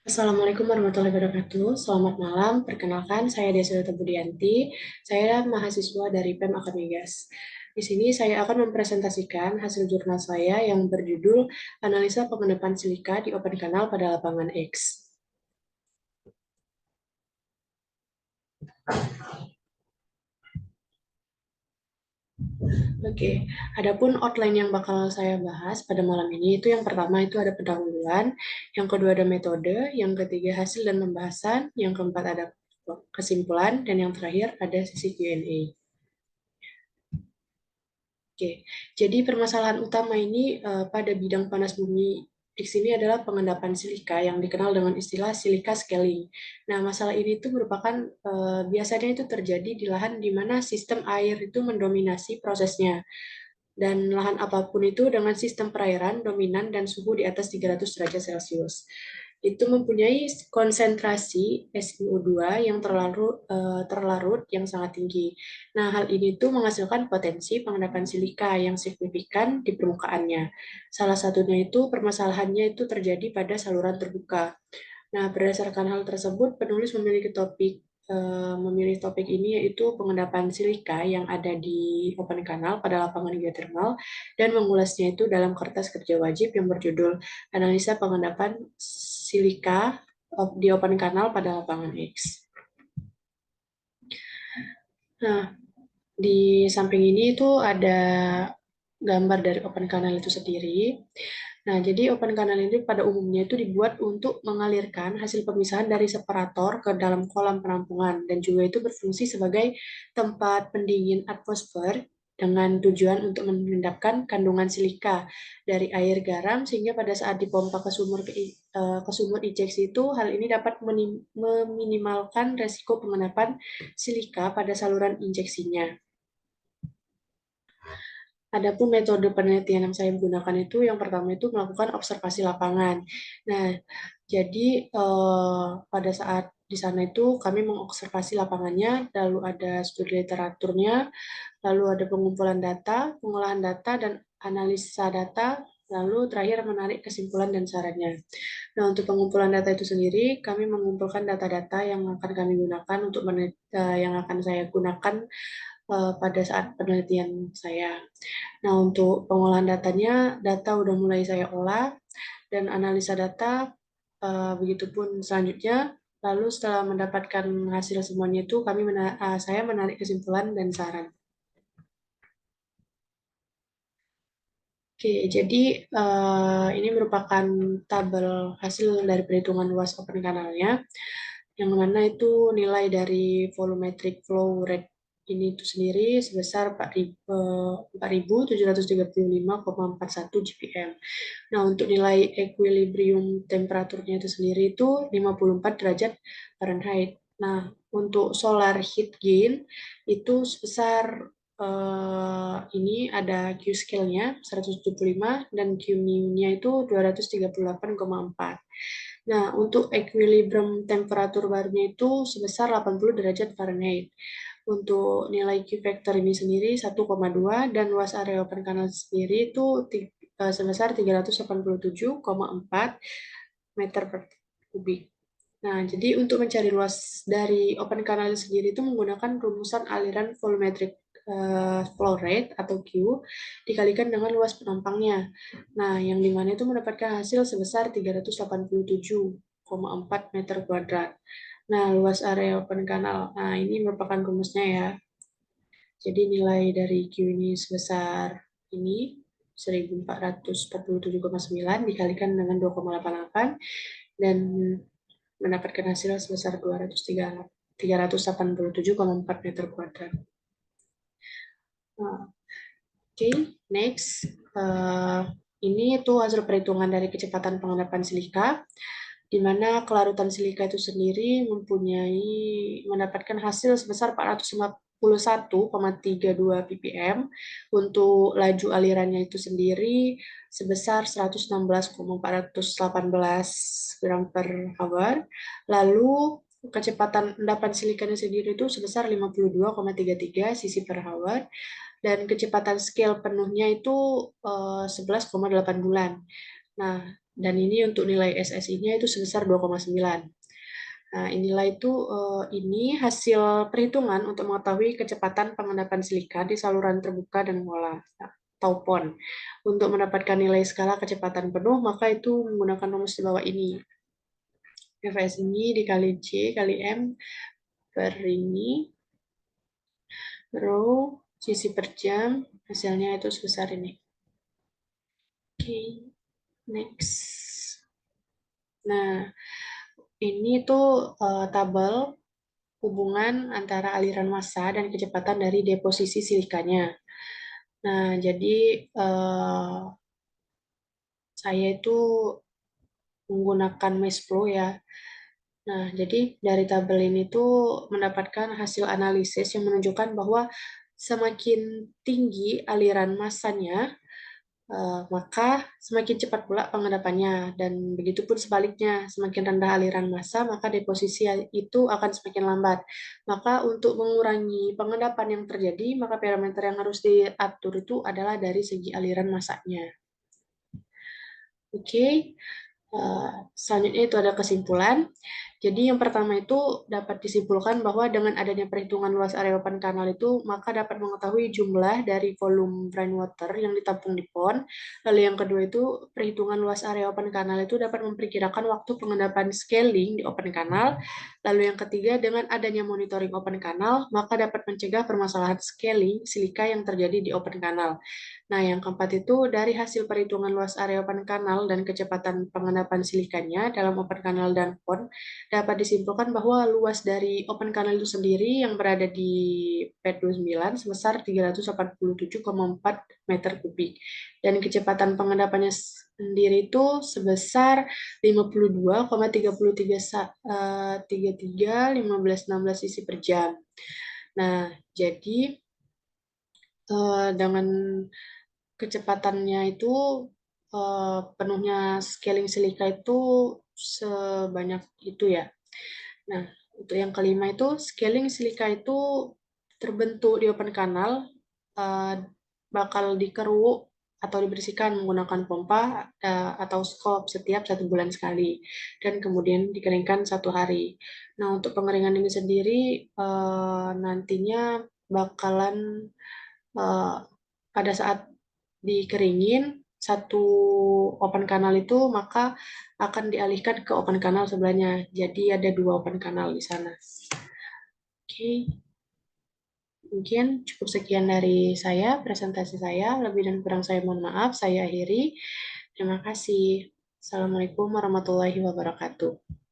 Assalamualaikum warahmatullahi wabarakatuh. Selamat malam. Perkenalkan, saya Desi Budianti. Saya mahasiswa dari PEM Akamigas. Di sini saya akan mempresentasikan hasil jurnal saya yang berjudul Analisa Pengendapan Silika di Open Kanal pada Lapangan X. Oke, adapun outline yang bakal saya bahas pada malam ini itu yang pertama itu ada pendahuluan, yang kedua ada metode, yang ketiga hasil dan pembahasan, yang keempat ada kesimpulan, dan yang terakhir ada sesi Q&A. Oke, jadi permasalahan utama ini pada bidang panas bumi di sini adalah pengendapan silika yang dikenal dengan istilah silika scaling. Nah, masalah ini itu merupakan biasanya itu terjadi di lahan di mana sistem air itu mendominasi prosesnya. Dan lahan apapun itu dengan sistem perairan dominan dan suhu di atas 300 derajat Celcius. Itu mempunyai konsentrasi SiO2 yang terlarut yang sangat tinggi. Nah, hal ini tuh menghasilkan potensi pengendapan silika yang signifikan di permukaannya. Salah satunya itu permasalahannya itu terjadi pada saluran terbuka. Nah, berdasarkan hal tersebut, penulis memilih topik ini yaitu pengendapan silika yang ada di open kanal pada lapangan geothermal dan mengulasnya itu dalam kertas kerja wajib yang berjudul Analisa Pengendapan Silika di Open Kanal pada Lapangan X. Nah, di samping ini itu ada gambar dari open kanal itu sendiri. Nah, jadi open kanal ini pada umumnya itu dibuat untuk mengalirkan hasil pemisahan dari separator ke dalam kolam penampungan dan juga itu berfungsi sebagai tempat pendingin atmosfer dengan tujuan untuk mengendapkan kandungan silika dari air garam sehingga pada saat dipompa ke sumur injeksi itu hal ini dapat meminimalkan resiko pengendapan silika pada saluran injeksinya. Adapun metode penelitian yang saya gunakan itu yang pertama itu melakukan observasi lapangan. Nah, jadi pada saat di sana itu kami mengobservasi lapangannya, lalu ada studi literaturnya, lalu ada pengumpulan data, pengolahan data, dan analisa data, lalu terakhir menarik kesimpulan dan sarannya. Nah, untuk pengumpulan data itu sendiri, kami mengumpulkan data-data yang akan kami gunakan yang akan saya gunakan pada saat penelitian saya. Nah, untuk pengolahan datanya, data udah mulai saya olah dan analisa data, begitupun selanjutnya. Lalu setelah mendapatkan hasil semuanya itu, saya menarik kesimpulan dan saran. Oke, jadi ini merupakan tabel hasil dari perhitungan luas open kanalnya, yang mana itu nilai dari volumetric flow rate ini itu sendiri sebesar 4.735,41 GPM. Nah, untuk nilai equilibrium temperaturnya itu sendiri itu 54 derajat Fahrenheit. Nah, untuk solar heat gain itu sebesar ini ada Q scale-nya 175 dan Q mu-nya itu 238,4. Nah, untuk equilibrium temperatur barunya itu sebesar 80 derajat Fahrenheit. Untuk nilai Q factor ini sendiri 1,2 dan luas area open kanal sendiri itu sebesar 387,4 meter per kubik. Nah, jadi untuk mencari luas dari open kanal sendiri itu menggunakan rumusan aliran volumetric flow rate atau Q dikalikan dengan luas penampangnya. Nah, yang dimana itu mendapatkan hasil sebesar 387,4 meter kuadrat. Nah, luas area open kanal. Nah, ini merupakan rumusnya ya. Jadi nilai dari Q ini sebesar ini 1447,9 dikalikan dengan 2,88 dan mendapatkan hasil sebesar 387,4 meter kuadrat. Oke, next. Ini itu hasil perhitungan dari kecepatan pengendapan silika, di mana kelarutan silika itu sendiri mendapatkan hasil sebesar 451,32 ppm. Untuk laju alirannya itu sendiri sebesar 116,418 gram per hour. Lalu kecepatan endapan silikanya sendiri itu sebesar 52,33 cc per hour dan kecepatan scale penuhnya itu 11,8 bulan. Nah, dan ini untuk nilai SSI-nya itu sebesar 2,9. Nah, inilah itu ini hasil perhitungan untuk mengetahui kecepatan pengendapan silika di saluran terbuka dan mengolah atau PON. Untuk mendapatkan nilai skala kecepatan penuh, maka itu menggunakan rumus di bawah ini. Fs ini dikali C kali M per ini, rho sisi per jam, hasilnya itu sebesar ini. Oke, next. Nah, ini tuh tabel hubungan antara aliran massa dan kecepatan dari deposisi silikanya. Nah, jadi saya itu menggunakan Meshflow ya. Nah, jadi dari tabel ini tuh mendapatkan hasil analisis yang menunjukkan bahwa semakin tinggi aliran massanya, maka semakin cepat pula pengendapannya. Dan begitu pun sebaliknya, semakin rendah aliran massa, maka deposisi itu akan semakin lambat. Maka untuk mengurangi pengendapan yang terjadi, maka parameter yang harus diatur itu adalah dari segi aliran massanya. Oke, selanjutnya itu ada kesimpulan. Jadi yang pertama itu dapat disimpulkan bahwa dengan adanya perhitungan luas area open kanal itu, maka dapat mengetahui jumlah dari volume rainwater yang ditampung di pond. Lalu yang kedua itu, perhitungan luas area open kanal itu dapat memperkirakan waktu pengendapan scaling di open kanal. Lalu yang ketiga, dengan adanya monitoring open kanal, maka dapat mencegah permasalahan scaling silika yang terjadi di open kanal. Nah, yang keempat itu dari hasil perhitungan luas area open kanal dan kecepatan pengendapan silikanya dalam open kanal dan pond, dapat disimpulkan bahwa luas dari open kanal itu sendiri yang berada di P29 sebesar 387,4 meter kubik. Dan kecepatan pengendapannya sendiri itu sebesar 52,33 sisi per jam. Nah, jadi dengan kecepatannya itu penuhnya scaling silika itu sebanyak itu ya. Nah, untuk yang kelima itu scaling silika itu terbentuk di open kanal eh, bakal dikeruk atau dibersihkan menggunakan pompa atau skop setiap 1 bulan sekali dan kemudian dikeringkan 1 hari. Nah, untuk pengeringan ini sendiri nantinya bakalan eh, pada saat dikeringin satu open kanal itu maka akan dialihkan ke open kanal sebelahnya. Jadi ada 2 open kanal di sana. Oke, mungkin cukup sekian dari saya, presentasi saya. Lebih dan kurang saya mohon maaf, saya akhiri. Terima kasih. Assalamualaikum warahmatullahi wabarakatuh.